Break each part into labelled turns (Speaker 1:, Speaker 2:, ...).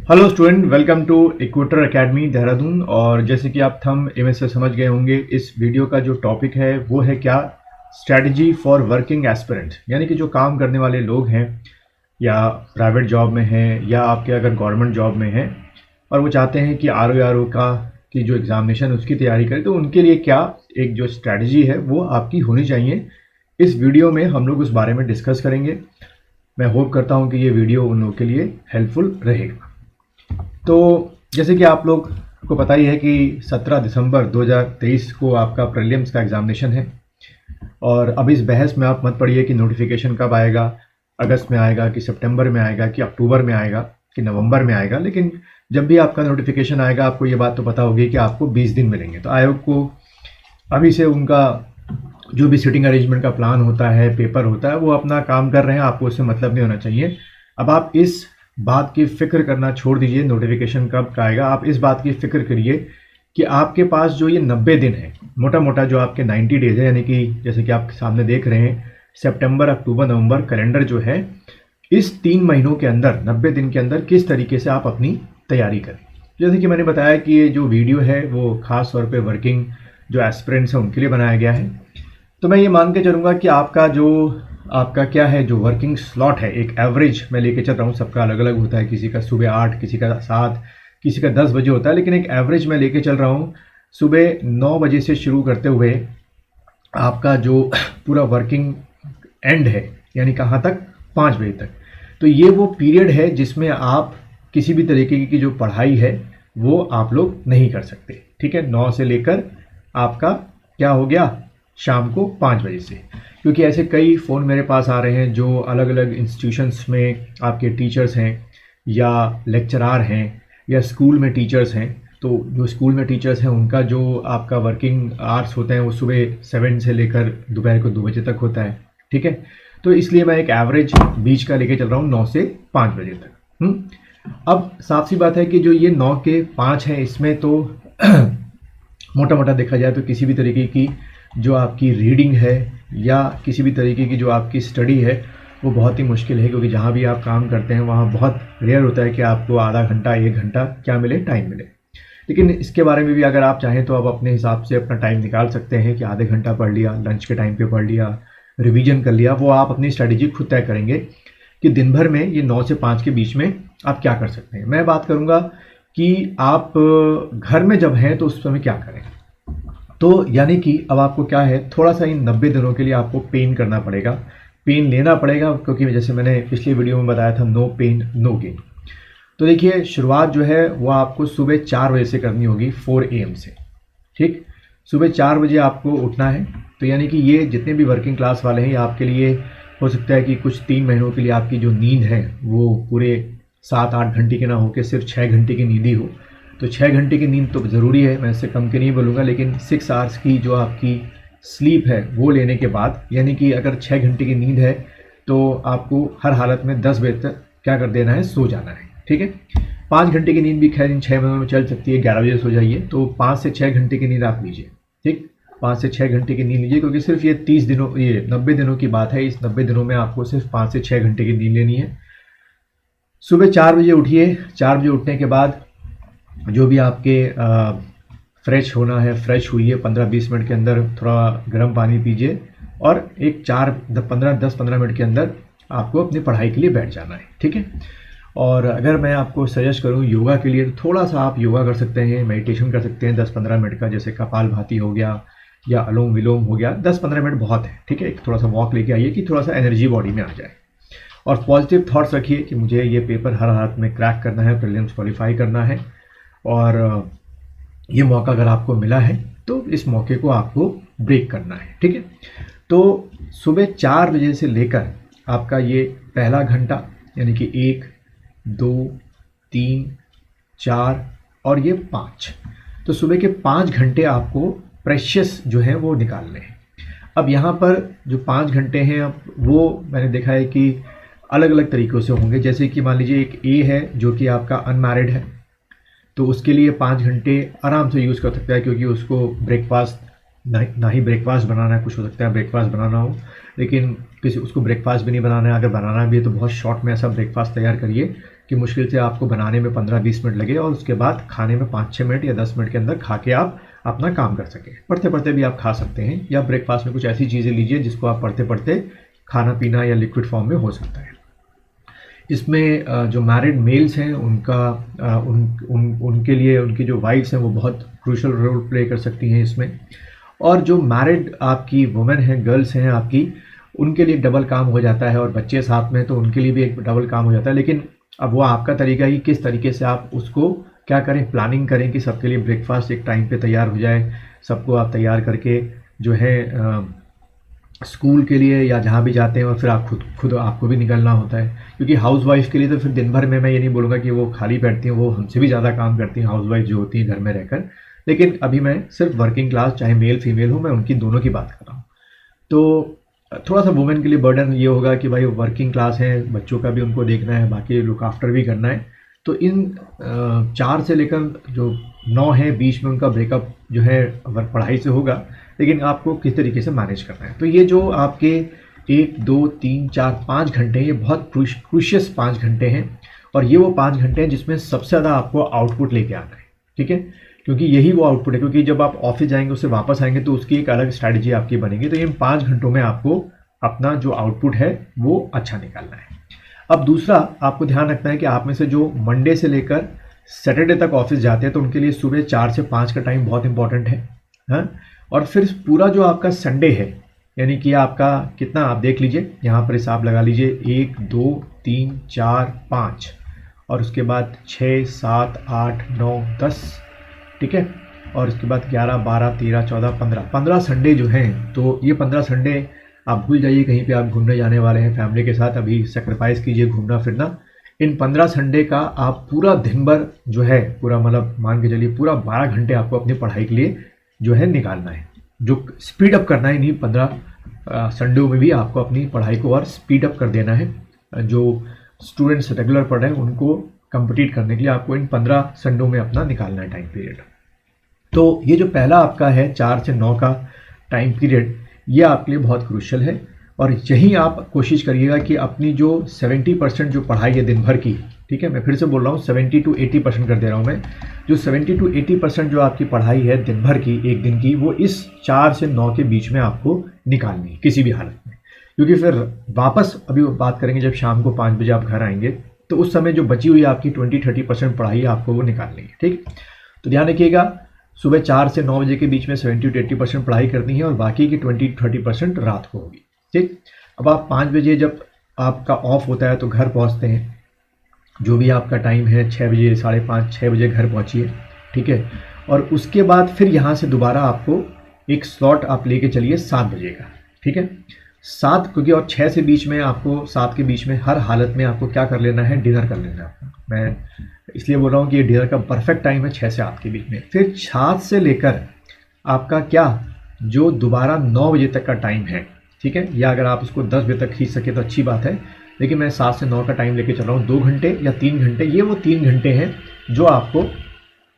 Speaker 1: Hello student, welcome to Equator academy Dehradun. और जैसे कि आप थंब इमेज से समझ गए होंगे, इस वीडियो का जो टॉपिक है वो है क्या, स्ट्रैटेजी फॉर वर्किंग एस्पिरेंट। यानी कि जो काम करने वाले लोग हैं या प्राइवेट जॉब में हैं या आपके अगर गवर्नमेंट जॉब में हैं और वो चाहते हैं कि आर ओ का की जो एग्जामिनेशन उसकी तैयारी करें, तो उनके लिए क्या एक जो स्ट्रैटेजी है वो आपकी होनी चाहिए। इस वीडियो में हम लोग उस बारे में डिस्कस करेंगे। मैं होप करता हूँ कि ये वीडियो उन लोगों के लिए हेल्पफुल रहेगा। तो जैसे कि आप लोग को पता ही है कि 17 दिसंबर 2023 को आपका प्रीलिम्स का एग्जामिनेशन है। और अब इस बहस में आप मत पड़िए कि नोटिफिकेशन कब आएगा, अगस्त में आएगा कि सितंबर में आएगा कि अक्टूबर में आएगा कि नवंबर में आएगा। लेकिन जब भी आपका नोटिफिकेशन आएगा आपको ये बात तो पता होगी कि आपको 20 दिन मिलेंगे। तो आयोग को अभी से उनका जो भी सीटिंग अरेंजमेंट का प्लान होता है, पेपर होता है, वो अपना काम कर रहे हैं। आपको उससे मतलब नहीं होना चाहिए। अब आप इस बात की फिक्र करना छोड़ दीजिए नोटिफिकेशन कब का आएगा। आप इस बात की फिक्र करिए कि आपके पास जो ये 90 दिन है, मोटा मोटा जो आपके 90 डेज है, यानी कि जैसे कि आप सामने देख रहे हैं सितंबर, अक्टूबर, नवंबर कैलेंडर जो है, इस 3 महीनों के अंदर 90 दिन के अंदर किस तरीके से आप अपनी तैयारी करें। जैसे कि मैंने बताया कि ये जो वीडियो है वो खास तौर पे वर्किंग जो एस्पिरेंट्स हैं उनके लिए बनाया गया है। तो मैं ये मान के चलूँगा कि आपका क्या है जो वर्किंग स्लॉट है, एक एवरेज मैं लेके चल रहा हूँ। सबका अलग अलग होता है, किसी का सुबह 8, किसी का 7, किसी का 10 बजे होता है, लेकिन एक एवरेज मैं लेके चल रहा हूँ। सुबह 9 बजे से शुरू करते हुए आपका जो पूरा वर्किंग एंड है, यानी कहाँ तक, 5 बजे तक। तो ये वो पीरियड है जिसमें आप किसी भी तरीके की जो पढ़ाई है वो आप लोग नहीं कर सकते। ठीक है, 9 से लेकर आपका क्या हो गया, शाम को 5 बजे से। क्योंकि ऐसे कई फ़ोन मेरे पास आ रहे हैं जो अलग अलग इंस्टीट्यूशंस में आपके टीचर्स हैं या लेक्चरार हैं या स्कूल में टीचर्स हैं। तो जो स्कूल में टीचर्स हैं उनका जो आपका वर्किंग आवर्स होते हैं वो सुबह 7 से लेकर दोपहर को 2 बजे तक होता है। ठीक है, तो इसलिए मैं एक एवरेज बीच का लेके चल रहा हूँ, 9 से 5 बजे तक। अब साफ सी बात है कि जो ये 9 के 5 है, इसमें तो मोटा मोटा देखा जाए तो किसी भी तरीके की जो आपकी रीडिंग है या किसी भी तरीके की जो आपकी स्टडी है वो बहुत ही मुश्किल है। क्योंकि जहाँ भी आप काम करते हैं वहाँ बहुत रेयर होता है कि आपको आधा घंटा 1 घंटा क्या मिले, टाइम मिले। लेकिन इसके बारे में भी अगर आप चाहें तो आप अपने हिसाब से अपना टाइम निकाल सकते हैं कि आधे घंटा पढ़ लिया, लंच के टाइम पे पढ़ लिया, रिवीजन कर लिया। वो आप अपनी स्ट्रैटेजी खुद तय करेंगे कि दिन भर में ये 9 से 5 के बीच में आप क्या कर सकते हैं। मैं बात करूँगा कि आप घर में जब हैं तो उस समय क्या करें। तो यानी कि अब आपको क्या है, थोड़ा सा इन 90 दिनों के लिए आपको पेन करना पड़ेगा, पेन लेना पड़ेगा। क्योंकि जैसे मैंने पिछले वीडियो में बताया था, नो पेन नो गेन। तो देखिए, शुरुआत जो है वो आपको सुबह 4 बजे से करनी होगी, 4 AM से। ठीक, सुबह 4 बजे आपको उठना है। तो यानी कि ये जितने भी वर्किंग क्लास वाले हैं, आपके लिए हो सकता है कि कुछ 3 महीनों के लिए आपकी जो नींद है वो पूरे 7-8 घंटे की ना होकर सिर्फ 6 घंटे की नींद ही हो। तो 6 घंटे की नींद तो ज़रूरी है, मैं इससे कम के नहीं बोलूँगा, लेकिन 6 आवर्स की जो आपकी स्लीप है वो लेने के बाद, यानी कि अगर 6 घंटे की नींद है तो आपको हर हालत में 10 बजे तक क्या कर देना है, सो जाना है। ठीक है, 5 घंटे की नींद भी खैर इन 6 महीनों में चल सकती है, 11 बजे सो जाइए। तो 5 से 6 घंटे की नींद आप लीजिए। ठीक, 5 से 6 घंटे की नींद लीजिए, क्योंकि सिर्फ ये 90 दिनों की बात है। इस 90 दिनों में आपको सिर्फ 5 से 6 घंटे की नींद लेनी है। सुबह 4 बजे उठिए। 4 बजे उठने के बाद जो भी आपके फ्रेश होना है, फ्रेश हुइए। 15-20 मिनट के अंदर थोड़ा गर्म पानी पीजिए और एक 10-15 मिनट के अंदर आपको अपनी पढ़ाई के लिए बैठ जाना है। ठीक है, और अगर मैं आपको सजेस्ट करूं योगा के लिए, तो थोड़ा सा आप योगा कर सकते हैं, मेडिटेशन कर सकते हैं 10-15 मिनट का, जैसे कपालभाति हो गया या अनुलोम विलोम हो गया। 10-15 मिनट बहुत है। ठीक है, एक थोड़ा सा वॉक लेके आइए कि थोड़ा सा एनर्जी बॉडी में आ जाए। और पॉजिटिव थॉट्स रखिए कि मुझे ये पेपर हर हालत में क्रैक करना है, प्रीलिम्स क्वालिफाई करना है। और ये मौका अगर आपको मिला है तो इस मौके को आपको ब्रेक करना है। ठीक है, तो सुबह 4 बजे से लेकर आपका ये पहला घंटा, यानी कि 1, 2, 3, 4 और ये 5, तो सुबह के 5 घंटे आपको प्रेशियस जो है वो निकालने हैं। अब यहाँ पर जो 5 घंटे हैं, अब वो मैंने देखा है कि अलग अलग तरीक़ों से होंगे। जैसे कि मान लीजिए एक ए है जो कि आपका अनमैरिड है, तो उसके लिए 5 घंटे आराम से यूज़ कर सकता है, क्योंकि उसको ब्रेकफास्ट ना ही ब्रेकफास्ट बनाना है, कुछ हो सकता है ब्रेकफास्ट बनाना हो, लेकिन किसी उसको ब्रेकफास्ट भी नहीं बनाना है। अगर बनाना भी है तो बहुत शॉर्ट में ऐसा ब्रेकफास्ट तैयार करिए कि मुश्किल से आपको बनाने में 15-20 मिनट लगे और उसके बाद खाने में 5-6 मिनट या 10 मिनट के अंदर खा के आप अपना काम कर सकें। पढ़ते पढ़ते भी आप खा सकते हैं, या ब्रेकफास्ट में कुछ ऐसी चीज़ें लीजिए जिसको आप पढ़ते पढ़ते खाना पीना या लिक्विड फॉर्म में हो सकता है। इसमें जो मैरिड मेल्स हैं उनके लिए उनकी जो वाइफ्स हैं वो बहुत क्रूशल रोल प्ले कर सकती हैं इसमें, और जो मैरिड आपकी वुमेन हैं, गर्ल्स हैं आपकी, उनके लिए डबल काम हो जाता है, और बच्चे साथ में तो उनके लिए भी एक डबल काम हो जाता है। लेकिन अब वो आपका तरीका कि किस तरीके से आप उसको क्या करें, प्लानिंग करें कि सबके लिए ब्रेकफास्ट एक टाइम पे तैयार हो जाए, सबको आप तैयार करके जो है स्कूल के लिए या जहाँ भी जाते हैं, और फिर आप खुद आपको भी निकलना होता है, क्योंकि हाउस वाइफ के लिए तो फिर दिन भर में मैं ये नहीं बोलूँगा कि वो खाली बैठती हैं, वो हमसे भी ज़्यादा काम करती हैं हाउस वाइफ जो होती हैं घर में रहकर। लेकिन अभी मैं सिर्फ वर्किंग क्लास, चाहे मेल फीमेल हो, मैं उनकी दोनों की बात कर रहा हूँ। तो थोड़ा सा वुमेन के लिए बर्डन ये होगा कि भाई वर्किंग क्लास है, बच्चों का भी उनको देखना है, बाकी लुक आफ्टर भी करना है। तो इन 4 से लेकर जो 9 है बीच में उनका ब्रेकअप जो है पढ़ाई से होगा, लेकिन आपको किस तरीके से मैनेज करना है। तो ये जो आपके 1, 2, 3, 4, 5 घंटे हैं, ये बहुत क्रूशियस 5 घंटे हैं, और ये वो 5 घंटे हैं जिसमें सबसे ज़्यादा आपको आउटपुट लेके आना है, ठीक है, क्योंकि यही वो आउटपुट है। क्योंकि जब आप ऑफिस जाएंगे, उससे वापस आएंगे, तो उसकी एक अलग स्ट्रैटेजी आपकी बनेगी। तो इन 5 घंटों में आपको अपना जो आउटपुट है वो अच्छा निकालना है। अब दूसरा आपको ध्यान रखना है कि आप में से जो मंडे से लेकर सैटरडे तक ऑफिस जाते हैं, तो उनके लिए सुबह 4 से 5 का टाइम बहुत इंपॉर्टेंट है, हाँ। और फिर पूरा जो आपका संडे है, यानी कि आपका कितना, आप देख लीजिए यहाँ पर हिसाब लगा लीजिए, 1, 2, 3, 4, 5, और उसके बाद 6, 7, 8, 9, 10, ठीक है, और उसके बाद 11, 12, 13, 14, 15 संडे जो हैं। तो ये 15 संडे आप भूल जाइए कहीं पे आप घूमने जाने वाले हैं फैमिली के साथ, अभी सेक्रीफाइस कीजिए घूमना फिरना। इन 15 संडे का आप पूरा दिन भर जो है, पूरा मतलब मान के चलिए पूरा 12 घंटे आपको अपनी पढ़ाई के लिए जो है निकालना है, जो स्पीड अप करना है। नहीं 15 संडे में भी आपको अपनी पढ़ाई को और स्पीड अप कर देना है। जो स्टूडेंट्स रेगुलर पढ़ रहे हैं उनको कंप्लीट करने के लिए आपको इन 15 संडों में अपना निकालना है टाइम पीरियड। तो ये जो पहला आपका है 4 से 9 का टाइम पीरियड, ये आपके लिए बहुत क्रूशियल है, और यहीं आप कोशिश करिएगा कि अपनी जो 70% जो पढ़ाई है दिन भर की, ठीक है, मैं फिर से बोल रहा हूँ 70 to 80% कर दे रहा हूँ मैं, जो 70 to 80% जो आपकी पढ़ाई है दिन भर की, एक दिन की, वो इस 4 से 9 के बीच में आपको निकालनी है किसी भी हालत में। क्योंकि फिर वापस अभी बात करेंगे जब शाम को 5 बजे आप घर आएंगे, तो उस समय जो बची हुई आपकी 20-30% पढ़ाई आपको वो निकालनी है, ठीक। तो ध्यान रखिएगा, सुबह 4 से 9 बजे के बीच में 70 to 80% पढ़ाई करनी है, और बाकी की 20-30% रात को होगी, ठीक। अब आप 5 बजे जब आपका ऑफ होता है तो घर पहुंचते हैं, जो भी आपका टाइम है 6 बजे, 5:30, 6 बजे घर पहुंचिए, ठीक है। और उसके बाद फिर यहाँ से दोबारा आपको एक स्लॉट आप लेके चलिए 7 बजे का, ठीक है, 7, क्योंकि और 6 से बीच में आपको, 7 के बीच में हर हालत में आपको क्या कर लेना है, डिनर कर लेना है आपको। मैं इसलिए बोल रहा हूँ कि ये डिनर का परफेक्ट टाइम है 6 से 8 के बीच में। फिर 7 से लेकर आपका क्या, जो दोबारा 9 बजे तक का टाइम है, ठीक है, या अगर आप उसको 10 बजे तक खींच सके तो अच्छी बात है, लेकिन मैं 7 से 9 का टाइम लेके चल रहा हूँ। 2 घंटे या 3 घंटे, ये वो 3 घंटे हैं जो आपको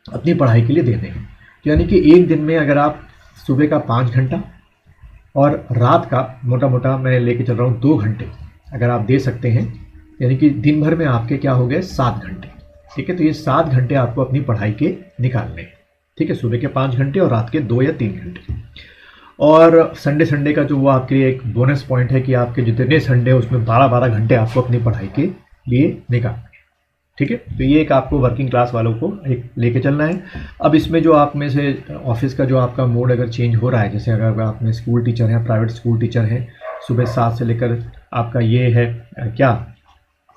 Speaker 1: अपनी पढ़ाई के लिए देने हैं। यानी कि एक दिन में अगर आप सुबह का 5 घंटा और रात का मोटा मोटा मैं लेके चल रहा हूँ 2 घंटे अगर आप दे सकते हैं, यानी कि दिन भर में आपके क्या हो गए, 7 घंटे, ठीक है। तो ये 7 घंटे आपको अपनी पढ़ाई के निकालने हैं, ठीक है, सुबह के 5 घंटे और रात के 2 या 3 घंटे। और संडे का जो वो आपके लिए एक बोनस पॉइंट है कि आपके जितने संडे उसमें 12-12 घंटे आपको अपनी पढ़ाई के लिए निकालना है, ठीक है। तो ये एक आपको वर्किंग क्लास वालों को एक लेके चलना है। अब इसमें जो आप में से ऑफिस का जो आपका मोड अगर चेंज हो रहा है, जैसे अगर आप में स्कूल टीचर हैं, प्राइवेट स्कूल टीचर हैं, सुबह 7 से लेकर आपका ये है क्या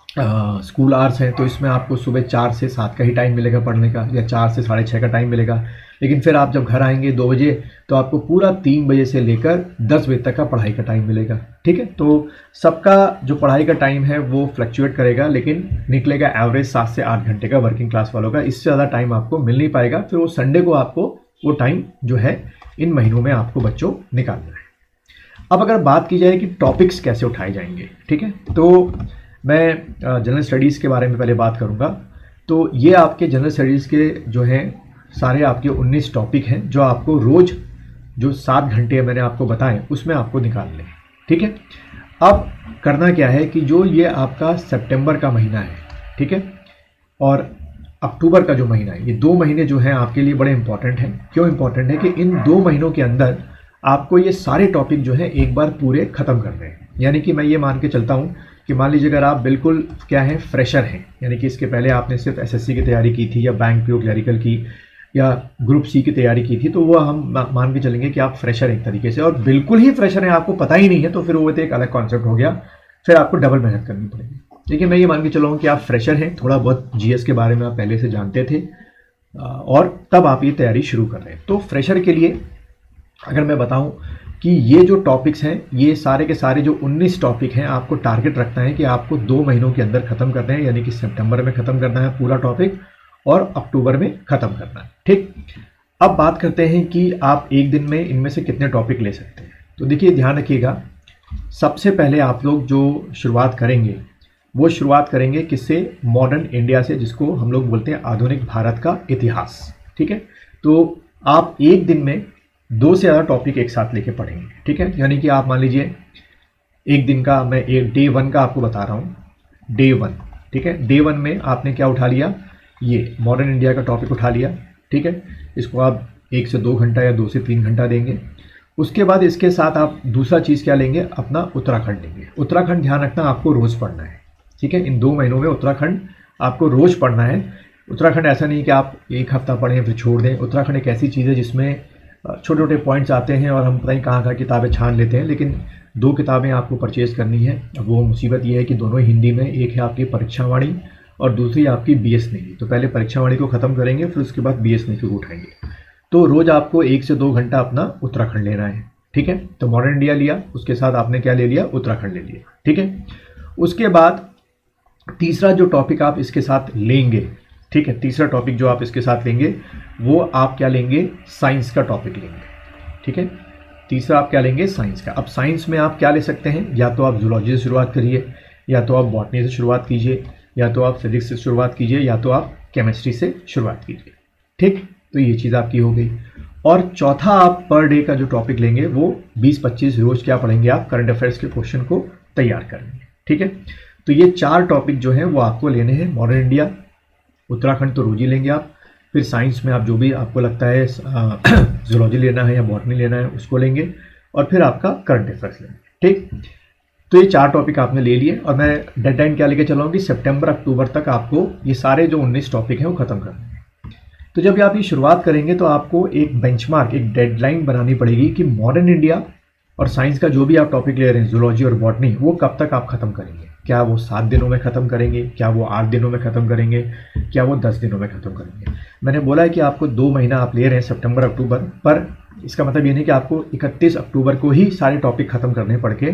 Speaker 1: स्कूल आवर्स हैं, तो इसमें आपको सुबह 4 से 7 का ही टाइम मिलेगा पढ़ने का, या 4 से 6:30 का टाइम मिलेगा। लेकिन फिर आप जब घर आएंगे 2 बजे, तो आपको पूरा 3 बजे से लेकर 10 बजे तक का पढ़ाई का टाइम मिलेगा, ठीक है। तो सबका जो पढ़ाई का टाइम है वो फ्लक्चुएट करेगा, लेकिन निकलेगा एवरेज 7 से 8 घंटे का वर्किंग क्लास वालों का। इससे ज़्यादा टाइम आपको मिल नहीं पाएगा। फिर वो संडे को आपको वो टाइम जो है इन महीनों में आपको बच्चों निकालना है। अब अगर बात की जाए कि टॉपिक्स कैसे उठाए जाएंगे, ठीक है, तो मैं जनरल स्टडीज़ के बारे में पहले बात करूँगा। तो ये आपके जनरल स्टडीज़ के जो हैं सारे आपके 19 टॉपिक हैं, जो आपको रोज़ जो 7 घंटे मैंने आपको बताए उसमें आपको निकालने हैं, ठीक है। अब करना क्या है कि जो ये आपका सितंबर का महीना है, ठीक है, और अक्टूबर का जो महीना है, ये 2 महीने जो हैं आपके लिए बड़े इंपॉर्टेंट हैं। क्यों इंपॉर्टेंट है कि इन 2 महीनों के अंदर आपको ये सारे टॉपिक जो है एक बार पूरे खत्म करने हैं। यानी कि मैं ये मान के चलता हूँ कि मान लीजिए अगर आप बिल्कुल क्या है, फ्रेशर हैं, यानी कि इसके पहले आपने सिर्फ एसएससी की तैयारी की थी या बैंक पीओ क्लरिकल की या ग्रुप सी की तैयारी की थी, तो वो हम मान के चलेंगे कि आप फ्रेशर एक तरीके से, और बिल्कुल ही फ्रेशर हैं, आपको पता ही नहीं है, तो फिर वो तो एक अलग कॉन्सेप्ट हो गया, फिर आपको डबल मेहनत करनी पड़ेगी। लेकिन मैं ये मान के चल रहा हूँ कि आप फ्रेशर हैं, थोड़ा बहुत जीएस के बारे में आप पहले से जानते थे और तब आप ये तैयारी शुरू कर रहे हैं। तो फ्रेशर के लिए अगर मैं बताऊं कि ये जो टॉपिक्स हैं, ये सारे के सारे जो 19 टॉपिक हैं, आपको टारगेट रखना है कि आपको 2 महीनों के अंदर खत्म करना है, यानी कि सितंबर में खत्म करना है पूरा टॉपिक और अक्टूबर में खत्म करना है। ठीक, अब बात करते हैं कि आप एक दिन में इनमें से कितने टॉपिक ले सकते हैं। तो देखिए, ध्यान रखिएगा, सबसे पहले आप लोग जो शुरुआत करेंगे वो शुरुआत करेंगे किससे, मॉडर्न इंडिया से, जिसको हम लोग बोलते हैं आधुनिक भारत का इतिहास। ठीक है, तो आप एक दिन में 2 से ज़्यादा टॉपिक एक साथ लेके पढ़ेंगे। ठीक है, यानी कि आप मान लीजिए एक दिन का, मैं एक डे 1 का आपको बता रहा हूँ, डे 1। ठीक है, डे 1 में आपने क्या उठा लिया, ये मॉडर्न इंडिया का टॉपिक उठा लिया। ठीक है, इसको आप 1 से 2 घंटा या 2 से 3 घंटा देंगे। उसके बाद इसके साथ आप दूसरा चीज़ क्या लेंगे, अपना उत्तराखंड लेंगे। उत्तराखंड ध्यान रखना, आपको रोज़ पढ़ना है। ठीक है, इन 2 महीनों में उत्तराखंड आपको रोज़ पढ़ना है। उत्तराखंड ऐसा नहीं कि आप एक हफ्ता पढ़ें फिर छोड़ दें। उत्तराखंड एक ऐसी चीज़ है जिसमें छोटे छोटे पॉइंट्स आते हैं और हम पता नहीं कहाँ किताबें छान लेते हैं, लेकिन 2 किताबें आपको परचेज़ करनी है। अब वो मुसीबत ये है कि दोनों हिंदी में, एक है आपकी परीक्षा वाणी और दूसरी आपकी बीएस नेवी। तो पहले परीक्षा वाणी को ख़त्म करेंगे, फिर उसके बाद बीएस नेवी को उठाएंगे। तो रोज़ आपको 1 से 2 घंटा अपना उत्तराखंड लेना है। ठीक है, तो मॉडर्न इंडिया लिया, उसके साथ आपने क्या ले लिया, उत्तराखंड ले लिया। ठीक है, उसके बाद तीसरा जो टॉपिक आप इसके साथ लेंगे, ठीक है, तीसरा टॉपिक जो आप इसके साथ लेंगे वो आप क्या लेंगे, साइंस का टॉपिक लेंगे। ठीक है, तीसरा आप क्या लेंगे, साइंस का। अब साइंस में आप क्या ले सकते हैं, या तो आप जूलॉजी से शुरुआत करिए, या तो आप बॉटनी से शुरुआत कीजिए, या तो आप फिजिक्स से शुरुआत कीजिए, या तो आप केमिस्ट्री से शुरुआत कीजिए। ठीक, तो ये चीज़ आपकी हो गई। और चौथा आप पर डे का जो टॉपिक लेंगे वो 20-25 रोज क्या पढ़ेंगे, आप करंट अफेयर्स के क्वेश्चन को तैयार करेंगे। ठीक है, तो ये 4 टॉपिक जो हैं वो आपको लेने हैं। मॉडर्न इंडिया, उत्तराखंड तो रोज ही लेंगे आप, फिर साइंस में आप जो भी आपको लगता है जूलॉजी लेना है या बॉटनी लेना है उसको लेंगे, और फिर आपका करंट अफेयर्स लेंगे। ठीक, तो ये 4 टॉपिक आपने ले लिए, और मैं डेडलाइन क्या लेके चला हूँ कि सितंबर अक्टूबर तक आपको ये सारे जो 19 टॉपिक हैं वो खत्म करने हैं। तो जब आप ये शुरुआत करेंगे तो आपको एक बेंचमार्क, एक डेडलाइन बनानी पड़ेगी कि मॉडर्न इंडिया और साइंस का जो भी आप टॉपिक ले रहे हैं, जूलॉजी और बॉटनी, वो कब तक आप खत्म करेंगे। क्या वो 7 दिनों में ख़त्म करेंगे, क्या वो 8 दिनों में ख़त्म करेंगे, क्या वो 10 दिनों में ख़त्म करेंगे। मैंने बोला है कि आपको 2 महीना आप ले रहे हैं, सितंबर अक्टूबर, पर इसका मतलब ये नहीं कि आपको 31 अक्टूबर को ही सारे टॉपिक ख़त्म करने पड़ के।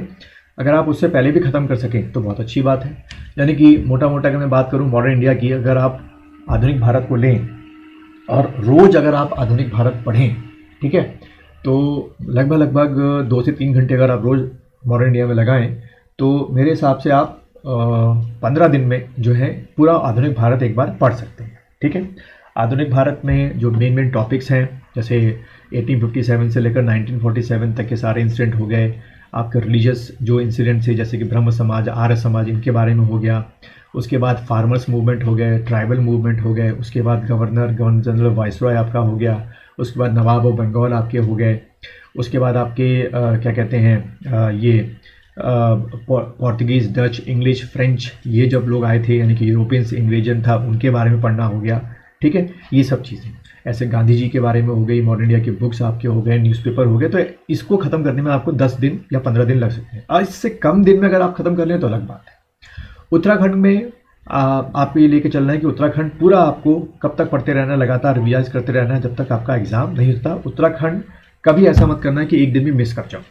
Speaker 1: अगर आप उससे पहले भी ख़त्म कर सकें तो बहुत अच्छी बात है। यानी कि मोटा मोटा अगर मैं बात करूँ मॉडर्न इंडिया की, अगर आप आधुनिक भारत को लें और रोज़ अगर आप आधुनिक भारत पढ़ें, ठीक है, तो लगभग 2 से 3 घंटे अगर आप रोज़ मॉडर्न इंडिया में लगाएं, तो मेरे हिसाब से आप 15 दिन में जो है पूरा आधुनिक भारत एक बार पढ़ सकते हैं। ठीक है, आधुनिक भारत में जो मेन टॉपिक्स हैं, जैसे 1857 से लेकर 1947 तक के सारे इंसिडेंट हो गए। आपके रिलीजियस जो इंसिडेंट्स है, जैसे कि ब्रह्म समाज, आर्य समाज, इनके बारे में हो गया। उसके बाद फार्मर्स मूवमेंट हो गए, ट्राइबल मूवमेंट हो गए। उसके बाद गवर्नर जनरल वाइसरॉय आपका हो गया। उसके बाद नवाब ऑफ बंगाल आपके हो गए। उसके बाद आपके क्या कहते हैं, ये पोर्तुगीज़, डच, इंग्लिश, फ्रेंच, ये जब लोग आए थे, यानी कि यूरोपियंस इन्वेजन था, उनके बारे में पढ़ना हो गया। ठीक है, ये सब चीज़ें। ऐसे गांधी जी के बारे में हो गई, मॉडर्न इंडिया की बुक्स आपके हो गए, न्यूज़पेपर हो गए। तो इसको ख़त्म करने में आपको 10 दिन या 15 दिन लग सकते हैं। और इससे कम दिन में अगर आप ख़त्म कर लें तो अलग बात है। उत्तराखंड में आपको ये लेके चलना है कि उत्तराखंड पूरा आपको कब तक पढ़ते रहना है, लगातार रिवाइज करते रहना है जब तक आपका एग्जाम नहीं होता। उत्तराखंड कभी ऐसा मत करना है कि एक दिन भी मिस कर जाओ।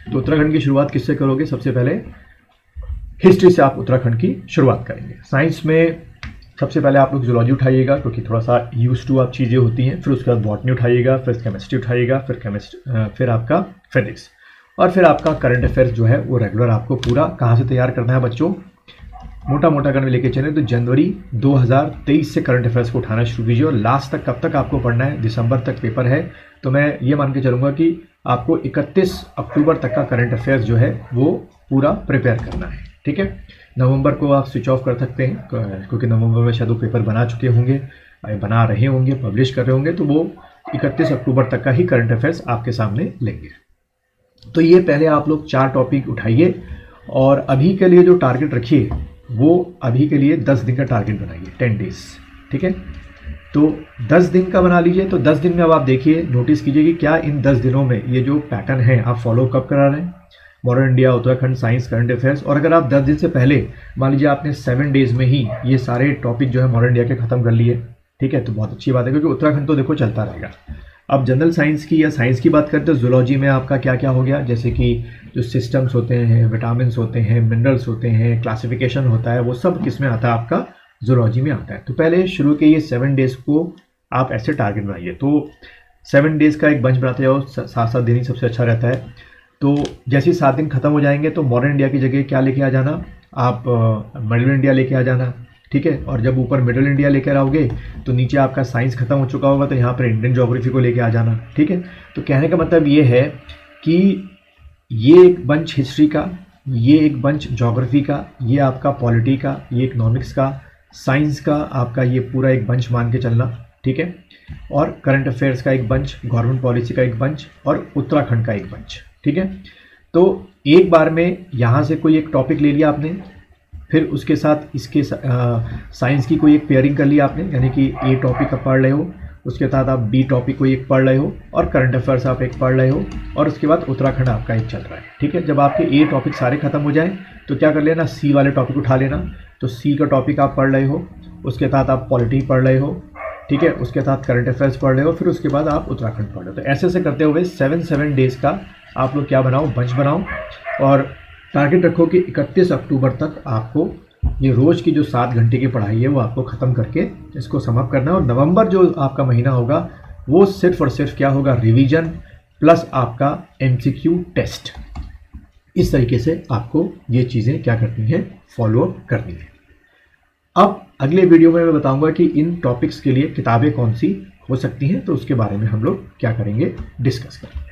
Speaker 1: तो उत्तराखंड की शुरुआत किससे करोगे, सबसे पहले हिस्ट्री से आप उत्तराखंड की शुरुआत करेंगे। साइंस में सबसे पहले आप लोग जूलॉजी उठाइएगा, क्योंकि थोड़ा सा यूज टू आप चीज़ें होती हैं। फिर उसके बाद बॉटनी उठाइएगा, फिर केमिस्ट्री उठाइएगा, फिर आपका फिजिक्स, और फिर आपका करंट अफेयर्स जो है वो रेगुलर आपको पूरा कहाँ से तैयार करना है बच्चों। मोटा मोटा अगर लेके चलें तो जनवरी 2023 से करंट अफेयर्स को उठाना शुरू कीजिए, और लास्ट तक कब तक आपको पढ़ना है, दिसंबर तक पेपर है। तो मैं ये मान के चलूँगा कि आपको 31 अक्टूबर तक का करंट अफेयर्स जो है वो पूरा प्रिपेयर करना है। ठीक है, नवंबर को आप स्विच ऑफ कर सकते हैं, क्योंकि नवंबर में शायद वो पेपर बना चुके होंगे, बना रहे होंगे, पब्लिश कर रहे होंगे, तो वो 31 अक्टूबर तक का ही करंट अफेयर्स आपके सामने लेंगे। तो ये पहले आप लोग 4 टॉपिक उठाइए और अभी के लिए जो टारगेट रखिए वो अभी के लिए 10 दिन का टारगेट बनाइए, 10 डेज, ठीक है। तो 10 दिन का बना लीजिए। तो 10 दिन में अब आप देखिए, नोटिस कीजिए कि क्या इन 10 दिनों में ये जो पैटर्न है आप फॉलो कब करा रहे हैं, modern India, Uttarakhand, science, current affairs. और अगर आप 10 दिन से पहले मान लीजिए आपने 7 डेज में ही ये सारे टॉपिक जो है मॉडर्न इंडिया के खत्म कर लिए, ठीक है, तो बहुत अच्छी बात है, क्योंकि उत्तराखंड तो देखो चलता रहेगा। अब जनरल साइंस की या साइंस की बात करते हैं, जूलॉजी में आपका क्या क्या हो गया, जैसे कि जो सिस्टम्स होते हैं, विटामिन होते हैं, मिनरल्स होते हैं, क्लासिफिकेशन होता है, वो सब किस में आता है, आपका जूलॉजी में आता है। तो पहले शुरू के ये 7 डेज को आप ऐसे टारगेट बनाइए। तो 7 डेज का एक बंच बनाते जाओ, 7-7 दिन ही सबसे अच्छा रहता है। तो जैसे ही 7 दिन खत्म हो जाएंगे तो मॉडर्न इंडिया की जगह क्या लेके आ जाना, आप मिडिल इंडिया लेके आ जाना, ठीक है। और जब ऊपर मिडिल इंडिया लेकर आओगे तो नीचे आपका साइंस खत्म हो चुका होगा, तो यहाँ पर इंडियन ज्योग्राफी को लेके आ जाना, ठीक है। तो कहने का मतलब ये है कि ये एक बंच हिस्ट्री का, ये एक बंच ज्योग्राफी का, ये आपका पॉलिटी का, ये इकोनॉमिक्स का, साइंस का, आपका ये पूरा एक बंच मान के चलना, ठीक है। और करंट अफेयर्स का एक बंच, गवर्नमेंट पॉलिसी का एक बंच और उत्तराखंड का एक बंच, ठीक है। तो एक बार में यहाँ से कोई एक टॉपिक ले लिया आपने, फिर उसके साथ इसके साइंस की कोई एक पेयरिंग कर ली आपने, यानी कि ए टॉपिक आप पढ़ रहे हो, उसके साथ आप बी टॉपिक कोई एक पढ़ रहे हो, और करंट अफेयर्स आप एक पढ़ रहे हो, और उसके बाद उत्तराखंड आपका एक चल रहा है, ठीक है। जब आपके ए टॉपिक सारे खत्म हो जाएं तो क्या कर लेना, सी वाले टॉपिक उठा लेना। तो सी का टॉपिक आप पढ़ रहे हो, उसके साथ आप पॉलिटी पढ़ रहे हो, ठीक है, उसके साथ करंट अफेयर्स पढ़ रहे हो, फिर उसके बाद आप उत्तराखंड पढ़ रहे हो। तो ऐसे ऐसे करते हुए 7 डेज का आप लोग क्या बनाओ, बंच बनाओ, और टारगेट रखो कि 31 अक्टूबर तक आपको ये रोज़ की जो 7 घंटे की पढ़ाई है वो आपको ख़त्म करके इसको समाप्त करना है। और नवंबर जो आपका महीना होगा वो सिर्फ और सिर्फ क्या होगा, रिवीजन प्लस आपका MCQ टेस्ट। इस तरीके से आपको ये चीज़ें क्या करनी है, फॉलो अप करनी है। अब अगले वीडियो में मैं बताऊंगा कि इन टॉपिक्स के लिए किताबें कौन सी हो सकती हैं, तो उसके बारे में हम लोग क्या करेंगे, डिस्कस करेंगे।